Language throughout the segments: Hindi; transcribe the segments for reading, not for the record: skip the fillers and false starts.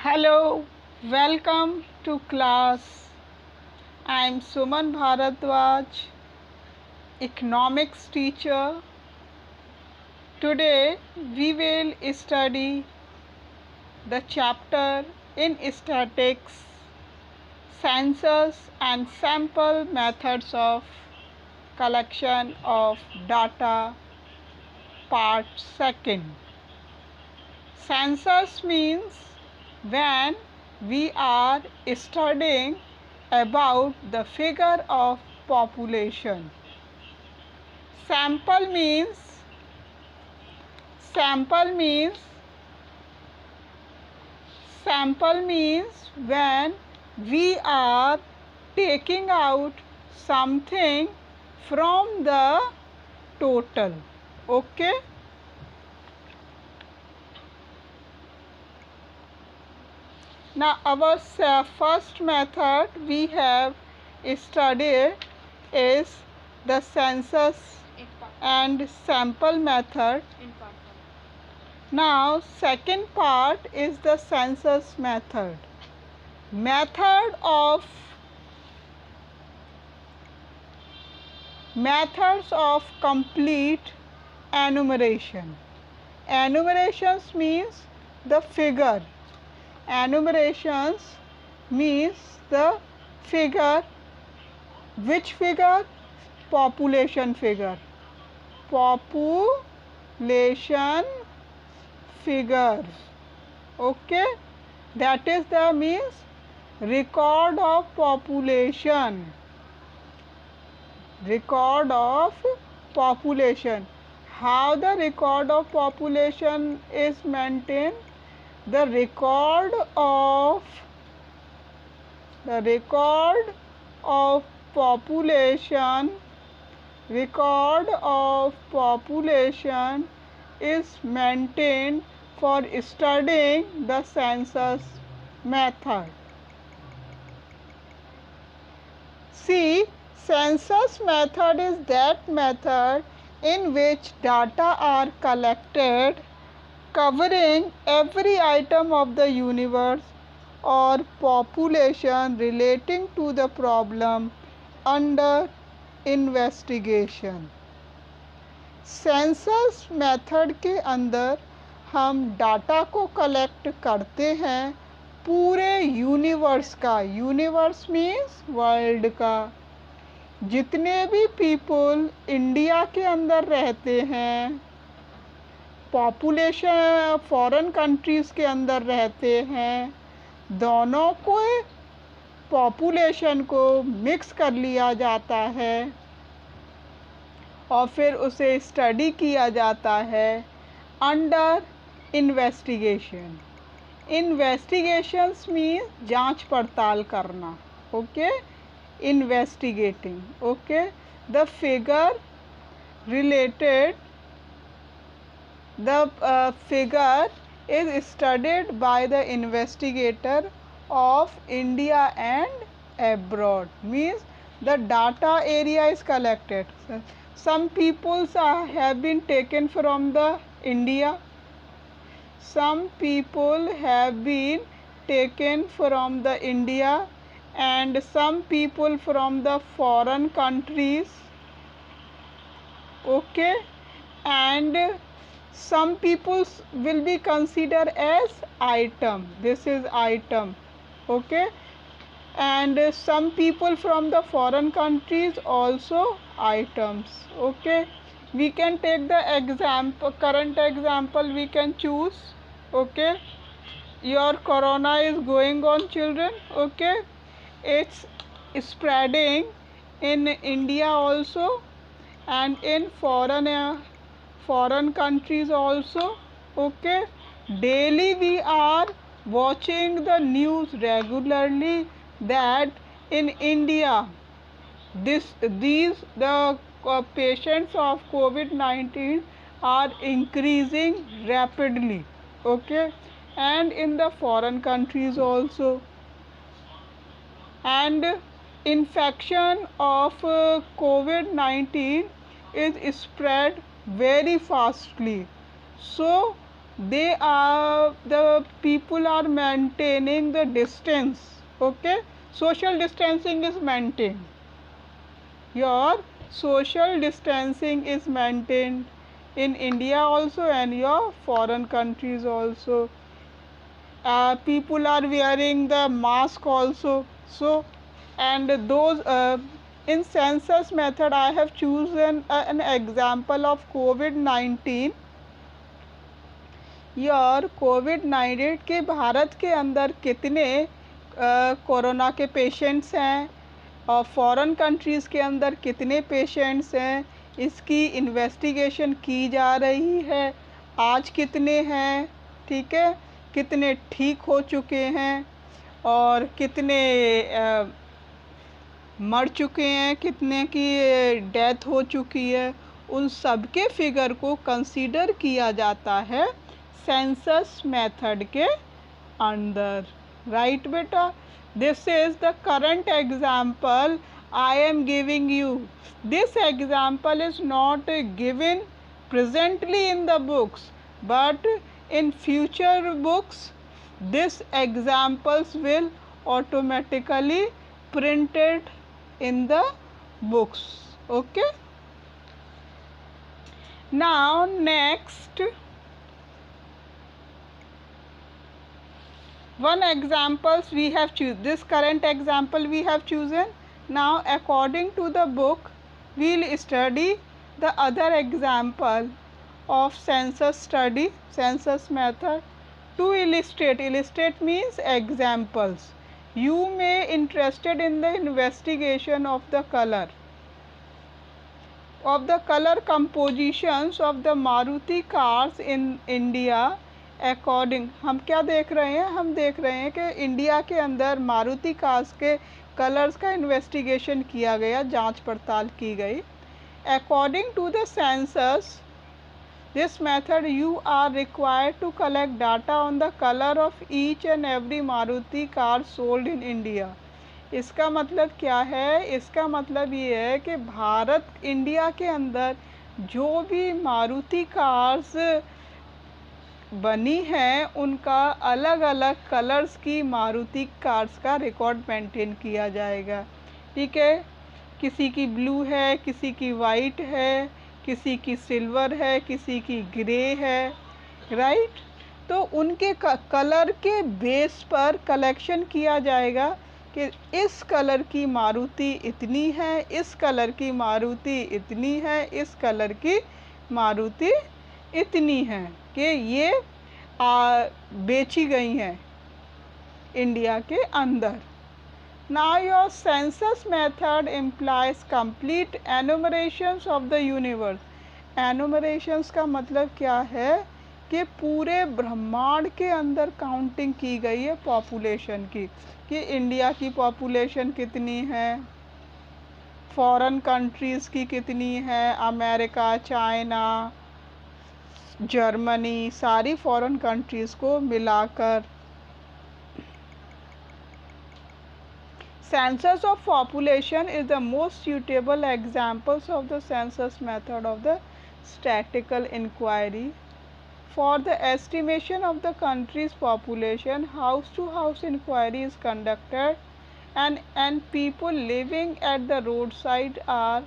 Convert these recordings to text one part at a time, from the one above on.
Hello, welcome to class. I am Suman Bharadwaj, economics teacher. Today we will study the chapter in statistics, census and sample methods of collection of data, part 2. Census means when we are studying about the figure of population. Sample means sample means sample means when we are taking out something from the total. Okay. Now our first method we have studied is the census and sample method. Now second part is the census method. Methods of complete enumeration. Enumerations means the figure. Enumerations means the figure. Which figure? Population figure. Population figure. Okay, that is the means record of population. Record of population. How the record of population is maintained? The record of population is maintained for studying the census method. See, census method is that method in which data are collected covering every item of the universe or population relating to the problem under investigation. Census method के अंदर हम डाटा को कलेक्ट करते हैं पूरे यूनिवर्स का. यूनिवर्स मीन्स वर्ल्ड का. जितने भी पीपल इंडिया के अंदर रहते हैं, पॉपुलेशन फॉरेन कंट्रीज़ के अंदर रहते हैं, दोनों को पॉपुलेशन को मिक्स कर लिया जाता है और फिर उसे स्टडी किया जाता है अंडर इन्वेस्टिगेशन. इन्वेस्टिगेशंस मीन्स जांच पड़ताल करना. Okay, investigating. Okay, the figure related The figure is studied by the investigator of India and abroad. Means the data area is collected. Some peoples have been taken from the India. Some people have been taken from the India and some people from the foreign countries. Okay, and some people will be considered as item. This is item. Okay, and some people from the foreign countries also items. Okay, we can take the example, current example we can choose. Okay, your corona is going on, children. Okay, it's spreading in India also and in foreign countries also. Okay, daily we are watching the news regularly that in India the patients of COVID-19 are increasing rapidly. Okay, and in the foreign countries also, and infection of COVID-19 is spread very fastly. So the people are maintaining the distance. Okay, social distancing is maintained. Your social distancing is maintained in India also and your foreign countries also. People are wearing the mask also. So, and those in census method I have chosen an example of COVID-19. यार कोविड-19 के भारत के अंदर कितने कोरोना के पेशेंट्स हैं और फॉरेन कंट्रीज़ के अंदर कितने पेशेंट्स हैं, इसकी इन्वेस्टिगेशन की जा रही है। आज कितने हैं, ठीक है, कितने ठीक हो चुके हैं और कितने मर चुके हैं, कितने की डेथ हो चुकी है, उन सब के फिगर को कंसीडर किया जाता है सेंसस मेथड के अंदर। राइट बेटा, this is the current example I am giving you. This example is not given presently in the books, but in future books this examples will automatically printed in the books. Okay, now next one examples we have chosen. This current example we have chosen. Now according to the book we will study the other example of census study, census method. To illustrate, illustrate means examples. You may interested in the investigation of the color compositions of the Maruti cars in India. According हम क्या देख रहे हैं, हम देख रहे हैं कि इंडिया के अंदर मारुति कार्स के कलर्स का इन्वेस्टिगेशन किया गया, जांच पड़ताल की गई। According to the census this method you are required to collect data on the colour of each and every Maruti car sold in India. इसका मतलब क्या है, इसका मतलब ये है कि भारत इंडिया के अंदर जो भी मारुति कार्स बनी हैं उनका अलग अलग कलर्स की मारुति कार्स का रिकॉर्ड मेंटेन किया जाएगा। ठीक है, किसी की ब्लू है, किसी की वाइट है, किसी की सिल्वर है, किसी की ग्रे है, राइट। तो उनके कलर के बेस पर कलेक्शन किया जाएगा कि इस कलर की मारुति इतनी है, इस कलर की मारुति इतनी है, इस कलर की मारुति इतनी है कि ये बेची गई हैं इंडिया के अंदर। Now your census method implies complete enumerations of the universe. Enumerations का मतलब क्या है कि पूरे ब्रह्मांड के अंदर काउंटिंग की गई है पॉपुलेशन की, कि इंडिया की पॉपुलेशन कितनी है, फॉरेन कंट्रीज़ की कितनी है, अमेरिका, चाइना, जर्मनी, सारी फॉरेन कंट्रीज़ को मिलाकर। Census of population is the most suitable examples of the census method of the statistical inquiry. For the estimation of the country's population, house-to-house inquiry is conducted and people living at the roadside are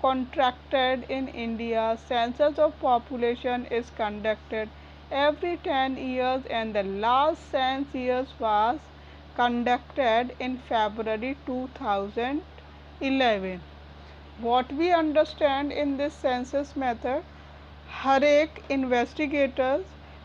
contracted in India. Census of population is conducted every 10 years and the last census year was conducted in February 2011. What we understand in this census method, हर एक इन्वेस्टिगेटर्स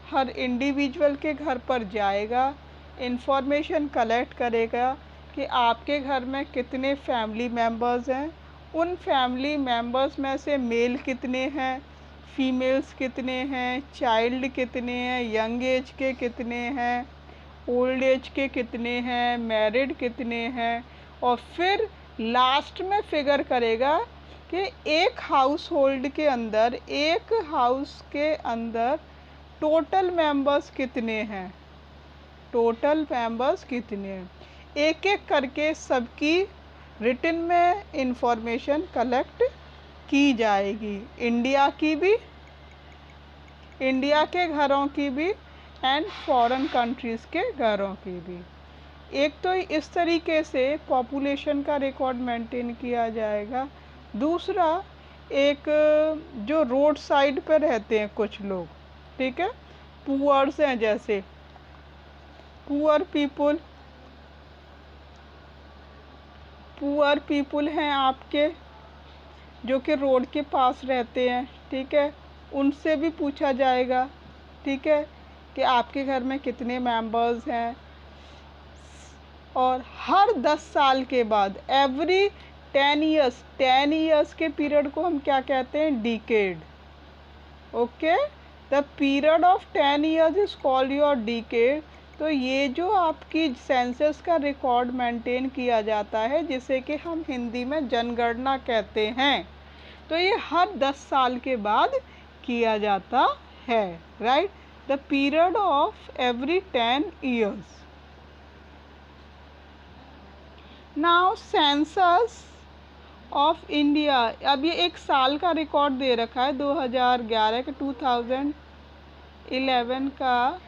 हर इंडिविजुअल के घर पर जाएगा, इंफॉर्मेशन कलेक्ट करेगा कि आपके घर में कितने फैमिली मेम्बर्स हैं, उन फैमिली मेम्बर्स में से मेल कितने हैं, फीमेल्स कितने हैं, चाइल्ड कितने हैं, यंग एज के कितने हैं, ओल्ड एज के कितने हैं, मैरिड कितने हैं, और फिर लास्ट में फिगर करेगा कि एक हाउस होल्ड के अंदर, एक हाउस के अंदर टोटल मेंबर्स कितने हैं, टोटल मेंबर्स कितने हैं। एक एक करके सबकी रिटन में इंफॉर्मेशन कलेक्ट की जाएगी, इंडिया की भी, इंडिया के घरों की भी एंड फॉरेन कंट्रीज़ के घरों की भी। एक तो इस तरीके से पॉपुलेशन का रिकॉर्ड मेंटेन किया जाएगा। दूसरा, एक जो रोड साइड पर रहते हैं कुछ लोग, ठीक है, पुअर्स हैं, जैसे पुअर पीपुल हैं आपके, जो कि रोड के पास रहते हैं, ठीक है, उनसे भी पूछा जाएगा, ठीक है, कि आपके घर में कितने मेंबर्स हैं। और हर 10 साल के बाद, एवरी 10 ईयर्स के पीरियड को हम क्या कहते हैं? Decade. Okay, the period of 10 years is called your decade. तो ये जो आपकी सेंसस का रिकॉर्ड मेंटेन किया जाता है, जिसे कि हम हिंदी में जनगणना कहते हैं, तो ये हर 10 साल के बाद किया जाता है, right? The period of every 10 years. Now census of India, अब ये एक साल का रिकॉर्ड दे रखा है, 2011 का, 2011 का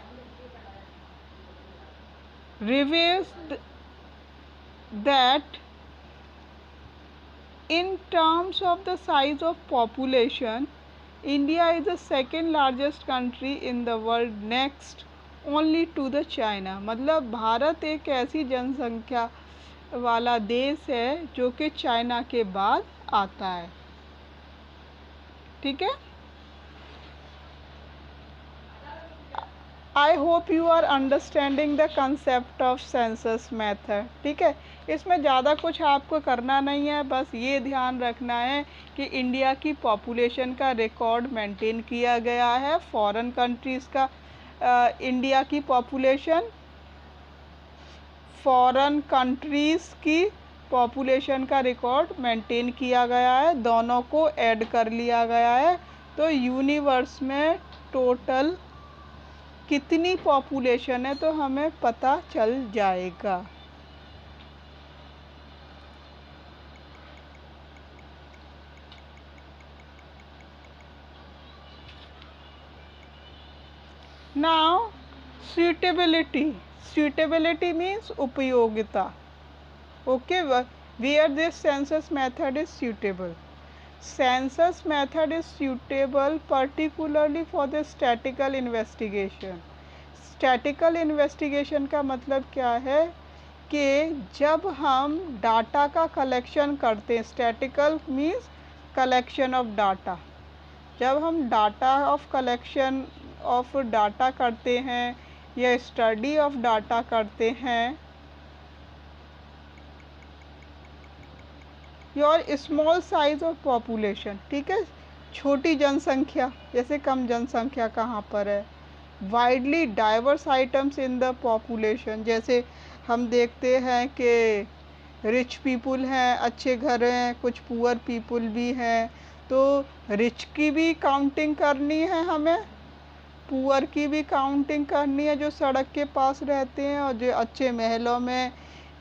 reveals that in terms of the size of population, India is the second largest country in the world, next only to the China। मतलब भारत एक ऐसी जनसंख्या वाला देश है जो कि चाइना के बाद आता है, ठीक है। I hope you are understanding the concept of census method, ठीक है। इसमें ज़्यादा कुछ आपको करना नहीं है, बस ये ध्यान रखना है कि इंडिया की पॉपुलेशन का रिकॉर्ड मेंटेन किया गया है, फॉरेन कंट्रीज़ का इंडिया की पॉपुलेशन, फॉरेन कंट्रीज़ की पॉपुलेशन का रिकॉर्ड मेंटेन किया गया है, दोनों को ऐड कर लिया गया है। तो यूनिवर्स में टोटल कितनी पॉपुलेशन है तो हमें पता चल जाएगा। नाउ suitability means उपयोगिता। Okay, where this census method is suitable, census method is suitable particularly for the statistical investigation। Statistical investigation का मतलब क्या है कि जब हम डाटा का कलेक्शन करते हैं, statistical means collection of data, जब हम कलेक्शन ऑफ डाटा करते हैं या स्टडी ऑफ डाटा करते हैं, your small size of population, ठीक है, छोटी जनसंख्या, जैसे कम जनसंख्या कहाँ पर है, widely diverse items in the population, जैसे हम देखते हैं कि रिच पीपुल हैं, अच्छे घर हैं, कुछ पुअर पीपुल भी हैं, तो रिच की भी काउंटिंग करनी है हमें, पुअर की भी काउंटिंग करनी है, जो सड़क के पास रहते हैं, और जो अच्छे महलों में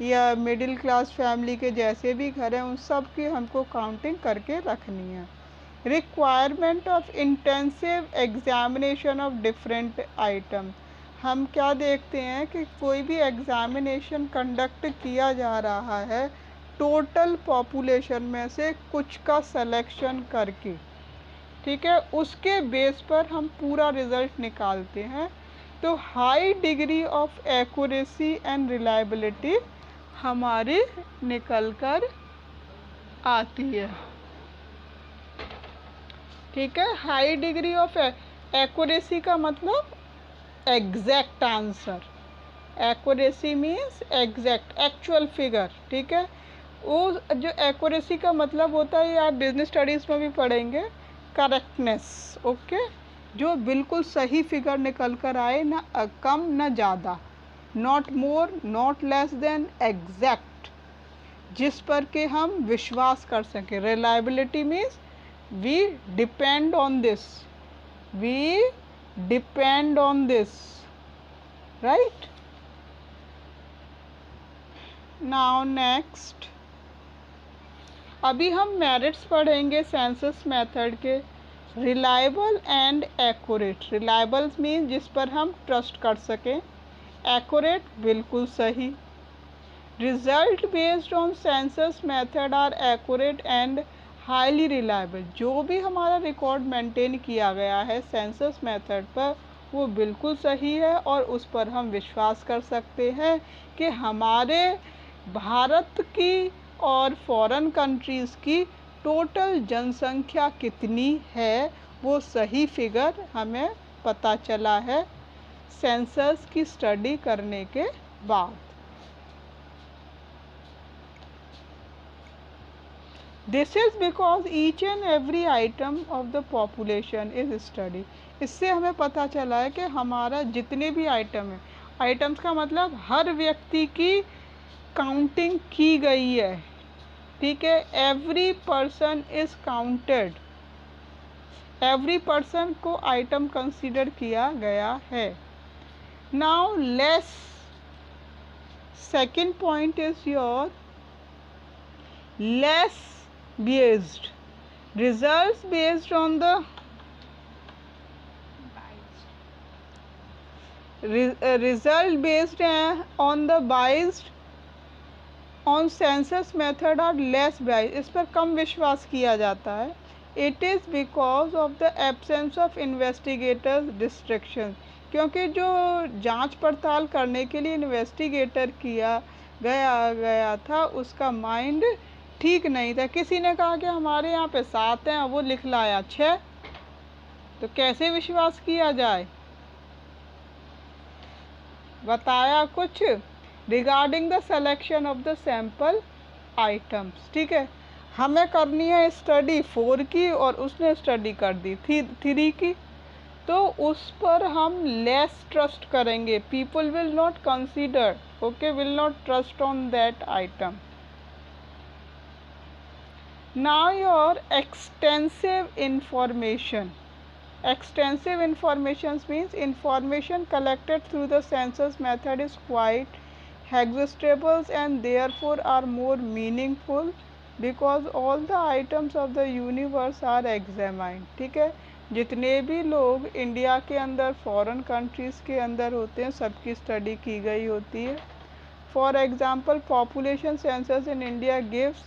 या मिडिल क्लास फैमिली के जैसे भी घर हैं, उन सब की हमको काउंटिंग करके रखनी है। Requirement of intensive examination of different item, हम क्या देखते हैं कि कोई भी एग्जामिनेशन कंडक्ट किया जा रहा है, टोटल पॉपुलेशन में से कुछ का सिलेक्शन करके, ठीक है, उसके बेस पर हम पूरा रिज़ल्ट निकालते हैं। तो high degree of accuracy and reliability हमारी निकल कर आती है, ठीक है। हाई डिग्री ऑफ एक्यूरेसी का मतलब exact answer, accuracy means exact, actual figure, ठीक है। वो जो एक्यूरेसी का मतलब होता है, ये आप बिजनेस स्टडीज़ में भी पढ़ेंगे, करेक्टनेस, ओके, जो बिल्कुल सही फिगर निकल कर आए, ना कम ना ज़्यादा, not more not less than, exact, जिस पर के हम विश्वास कर सकें। Reliability means we depend on this, right? Now next, अभी हम मेरिट्स पढ़ेंगे सेंसस मेथड के। Reliable and accurate. Reliable means जिस पर हम ट्रस्ट कर सकें, एक्यूरेट बिल्कुल सही। Result based on census method are accurate and highly reliable. जो भी हमारा रिकॉर्ड मेंटेन किया गया है सेंसस मेथड पर वो बिल्कुल सही है और उस पर हम विश्वास कर सकते हैं कि हमारे भारत की और फॉरेन कंट्रीज़ की टोटल जनसंख्या कितनी है वो सही फिगर हमें पता चला है सेंसस की स्टडी करने के बाद। This is because each and every item of the population is study. इससे हमें पता चला है कि हमारा जितने भी आइटम हैं, आइटम्स का मतलब हर व्यक्ति की काउंटिंग की गई है, ठीक है। Every person is counted, every person को आइटम कंसीडर किया गया है। Now less second point is your less based, results based on the result based on the biased on census method are less biased। इस पर कम विश्वास किया जाता है। It is because of the absence of investigators distraction, क्योंकि जो जांच पड़ताल करने के लिए इन्वेस्टिगेटर किया गया था उसका माइंड ठीक नहीं था। किसी ने कहा कि हमारे यहाँ पे 7 हैं, वो लिख लाया 6, तो कैसे विश्वास किया जाए। बताया कुछ regarding the selection of the sample items, ठीक है। हमें करनी है स्टडी 4 की और उसने स्टडी कर दी 3 की, तो उस पर हम लेस ट्रस्ट करेंगे। People will not consider, okay, will not trust on that item. Now your extensive information. Extensive information means information collected through the census method is quite exhaustible and therefore are more meaningful because all the items of the universe are examined, ठीक है। जितने भी लोग इंडिया के अंदर फॉरेन कंट्रीज़ के अंदर होते हैं सबकी स्टडी की गई होती है। For example population census in India gives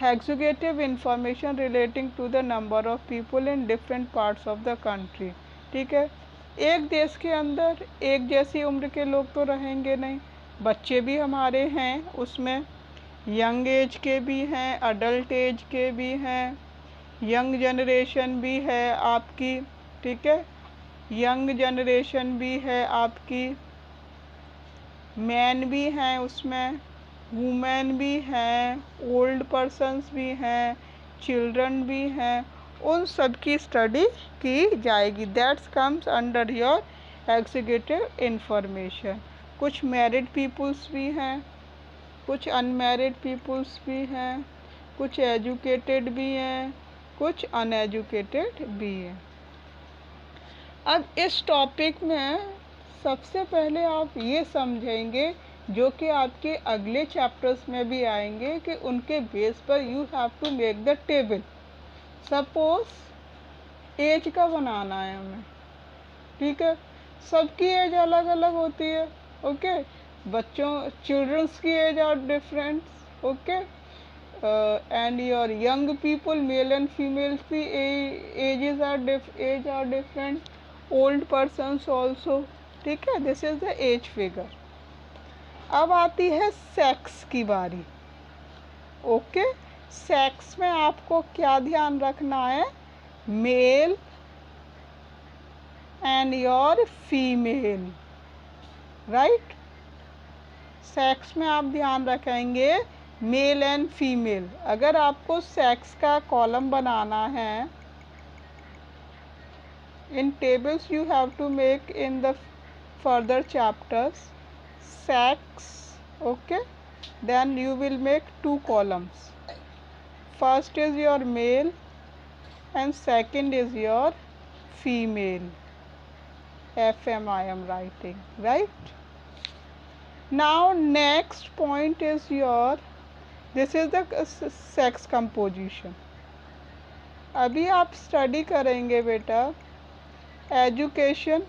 executive information relating to the number of people in different parts of the country, ठीक है। एक देश के अंदर एक जैसी उम्र के लोग तो रहेंगे नहीं, बच्चे भी हमारे हैं, उसमें यंग एज के भी हैं, अडल्ट एज के भी हैं, यंग जनरेशन भी है आपकी, ठीक है, यंग जनरेशन भी है आपकी, मैन भी हैं उसमें, वुमेन भी हैं, ओल्ड पर्सन्स भी हैं, चिल्ड्रन भी हैं, उन सब की स्टडी की जाएगी। That's comes under your executive information. कुछ मैरिड पीपल्स भी हैं, कुछ अनमैरिड पीपल्स भी हैं, कुछ एजुकेटेड भी हैं, कुछ अनएजुकेटेड भी हैं। अब इस टॉपिक में सबसे पहले आप ये समझेंगे जो कि आपके अगले चैप्टर्स में भी आएंगे कि उनके बेस पर you have to make the table. Suppose age का बनाना है हमें, ठीक है, सबकी एज अलग अलग होती है, ओके, बच्चों चिल्ड्रंस की age are different, okay, and your young people male and female की age are different, old persons also, ठीक है। This is the age figure. अब आती है सेक्स की बारी, ओके। सेक्स में आपको क्या ध्यान रखना है, male and your female, right. Sex में आप ध्यान रखेंगे मेल एंड फीमेल। अगर आपको सेक्स का कॉलम बनाना है in tables you have to make in the further chapters sex, okay, then you will make 2 columns. First is your male and second is your female. FM I am writing, right? Now next point is your, this is the sex composition. अभी आप स्टडी करेंगे बेटा एजुकेशन।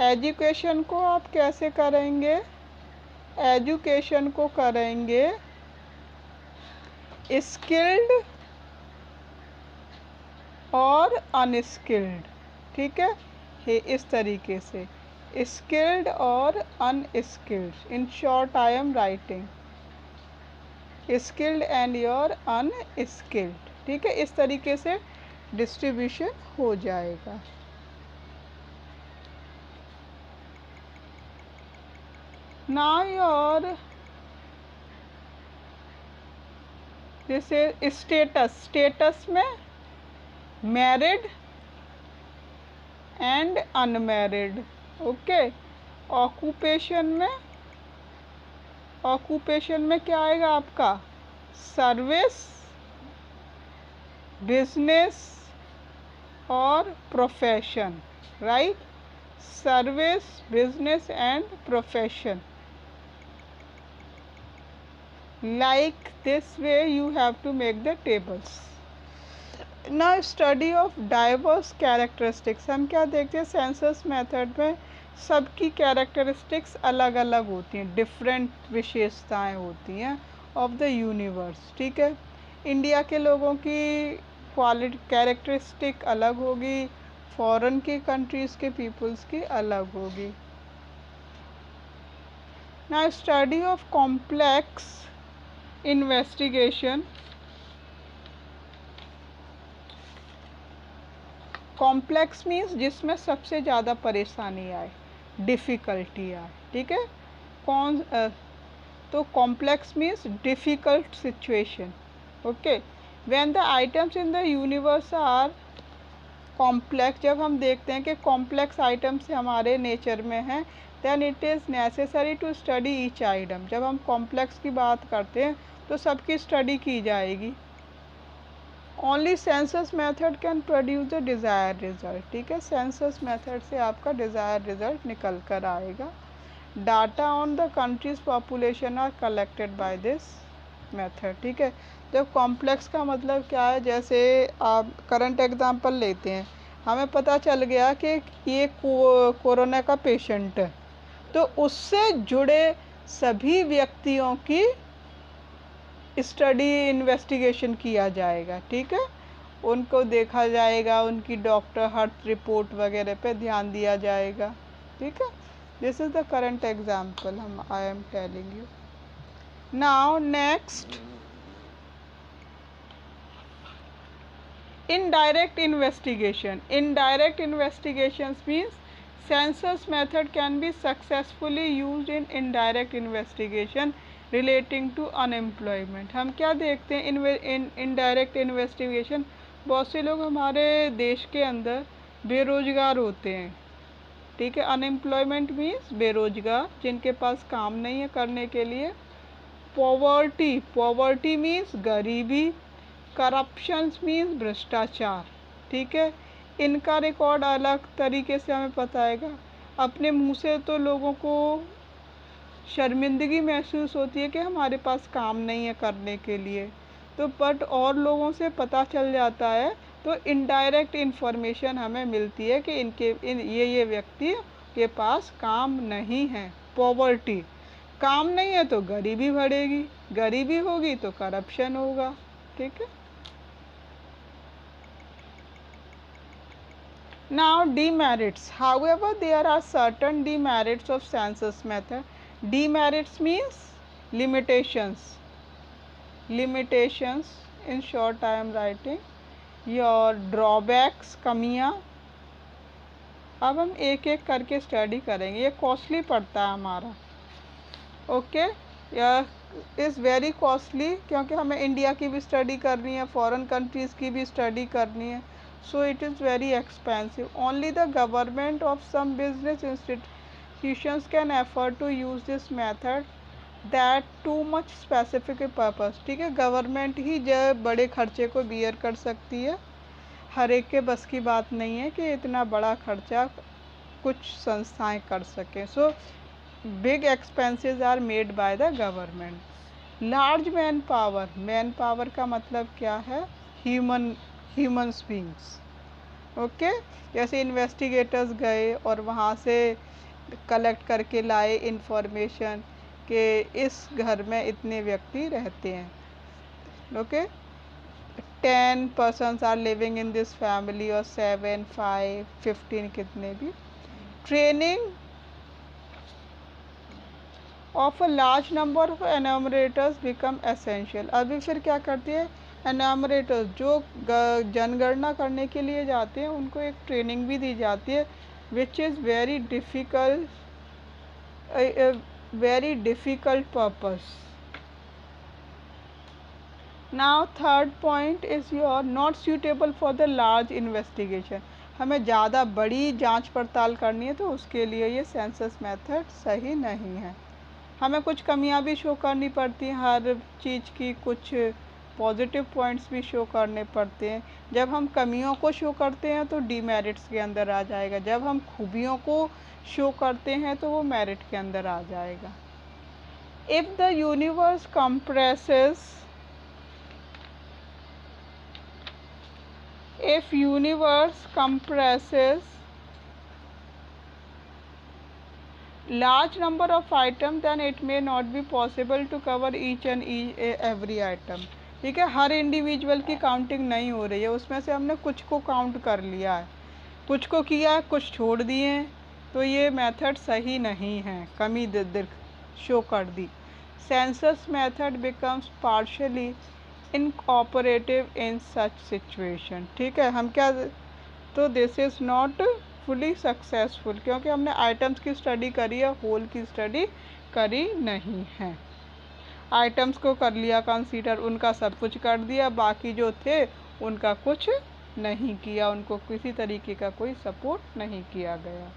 एजुकेशन को आप कैसे करेंगे? एजुकेशन को करेंगे स्किल्ड और अनस्किल्ड। ठीक है, ये इस तरीके से स्किल्ड और unskilled. In short I am writing skilled and your unskilled. ठीक है, इस तरीके से डिस्ट्रीब्यूशन हो जाएगा। नाउ योर जैसे स्टेटस में married and unmarried. Okay, occupation में क्या आएगा आपका? सर्विस, बिजनेस और profession. Right, service, business and profession. Like this way you have to make the tables. Now study of diverse characteristics। हम क्या देखते हैं सेंसस मेथड में सबकी कैरेक्टरिस्टिक्स अलग अलग होती हैं, डिफरेंट विशेषताएं होती हैं ऑफ द यूनिवर्स। ठीक है, इंडिया के लोगों की क्वालिटी कैरेक्टरिस्टिक अलग होगी, फॉरेन की कंट्रीज़ के पीपल्स की अलग होगी। Now study of complex investigation. Complex means जिसमें सबसे ज़्यादा परेशानी आए, डिफ़िकल्टी आए। ठीक है, तो complex means difficult situation. Okay, when the items in the universe are complex, जब हम देखते हैं कि कॉम्प्लेक्स आइटम्स हमारे नेचर में हैं, then it is necessary to study each item. जब हम कॉम्प्लेक्स की बात करते हैं तो सबकी स्टडी की जाएगी। Only census method can produce the desire result. ठीक है, सेंसस मेथड से आपका डिज़ायर रिजल्ट निकल कर आएगा। Data on the country's population are collected by this method. ठीक है, जब कॉम्प्लेक्स का मतलब क्या है, जैसे आप करंट एग्जांपल लेते हैं, हमें पता चल गया कि ये कोरोना का पेशेंट है, तो उससे जुड़े सभी व्यक्तियों की स्टडी इन्वेस्टिगेशन किया जाएगा। ठीक है, उनको देखा जाएगा, उनकी डॉक्टर हार्ट रिपोर्ट वगैरह पे ध्यान दिया जाएगा। ठीक है, this is the current example हम I am telling you. Now next, indirect investigation। indirect investigations means census method can be successfully used in indirect investigation relating to unemployment। हम क्या देखते हैं इन indirect investigation, बहुत से लोग हमारे देश के अंदर बेरोजगार होते हैं। ठीक है, अनएम्प्लॉयमेंट मीन्स बेरोजगार, जिनके पास काम नहीं है करने के लिए। पॉवर्टी मीन्स गरीबी। करप्शन मीन्स भ्रष्टाचार। ठीक है, इनका रिकॉर्ड अलग तरीके से हमें बताएगा। अपने मुंह से तो लोगों को शर्मिंदगी महसूस होती है कि हमारे पास काम नहीं है करने के लिए, तो बट और लोगों से पता चल जाता है, तो इनडायरेक्ट इन्फॉर्मेशन हमें मिलती है कि ये व्यक्ति के पास काम नहीं है। पॉवर्टी, काम नहीं है तो गरीबी बढ़ेगी, गरीबी होगी तो करप्शन होगा। ठीक है, now demerits, however there are certain demerits of census method। demerits means limitations। in short I am writing your drawbacks, कमियाँ। अब हम एक एक करके स्टडी करेंगे, ये कॉस्टली पड़ता है हमारा। ओके, यह इज़ वेरी कॉस्टली, क्योंकि हमें इंडिया की भी स्टडी करनी है, फॉरेन कंट्रीज़ की भी स्टडी करनी है, so it is very expensive। only the government of some business institutions can afford to use this method, that too much specific purpose। ठीक है, गवर्नमेंट ही जब बड़े खर्चे को बियर कर सकती है, हर एक के बस की बात नहीं है कि इतना बड़ा खर्चा कुछ संस्थाएं कर सकें। So big expenses are made by the government. Large manpower का मतलब क्या है? Humans beings. ओके, जैसे इन्वेस्टिगेटर्स गए और वहाँ से कलेक्ट करके लाए इंफॉर्मेशन कि इस घर में इतने व्यक्ति रहते हैं। Okay, 10 persons are living in this family, और 7, 5, 15 कितने भी। Training of a large number of enumerators become essential. अभी फिर क्या करती है, एनमरेटर्स जो जनगणना करने के लिए जाते हैं उनको एक ट्रेनिंग भी दी जाती है, which is very difficult purpose. Now third point is your not suitable for the large investigation. हमें ज़्यादा बड़ी जांच पड़ताल करनी है तो उसके लिए ये सेंसस मेथड सही नहीं है। हमें कुछ कमियां भी शो करनी पड़ती हैं, हर चीज़ की कुछ पॉजिटिव पॉइंट्स भी शो करने पड़ते हैं। जब हम कमियों को शो करते हैं तो डीमेरिट्स के अंदर आ जाएगा, जब हम खूबियों को शो करते हैं तो वो मेरिट के अंदर आ जाएगा। If the universe compresses, if universe compresses large number of items then it may not be possible to cover each and every item। ठीक है, हर इंडिविजुअल की काउंटिंग नहीं हो रही है, उसमें से हमने कुछ को काउंट कर लिया है, कुछ को किया, कुछ छोड़ दिए, तो ये मेथड सही नहीं है, कमी शो कर दी। Census method becomes partially inoperative in such situation. ठीक है, हम क्या, तो this is not fully successful, क्योंकि हमने आइटम्स की स्टडी करी है, होल की स्टडी करी नहीं है। आइटम्स को कर लिया कंसीडर, उनका सब कुछ कर दिया, बाकी जो थे उनका कुछ नहीं किया, उनको किसी तरीके का कोई सपोर्ट नहीं किया गया।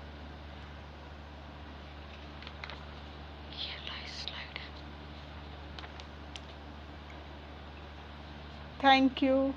Thank you.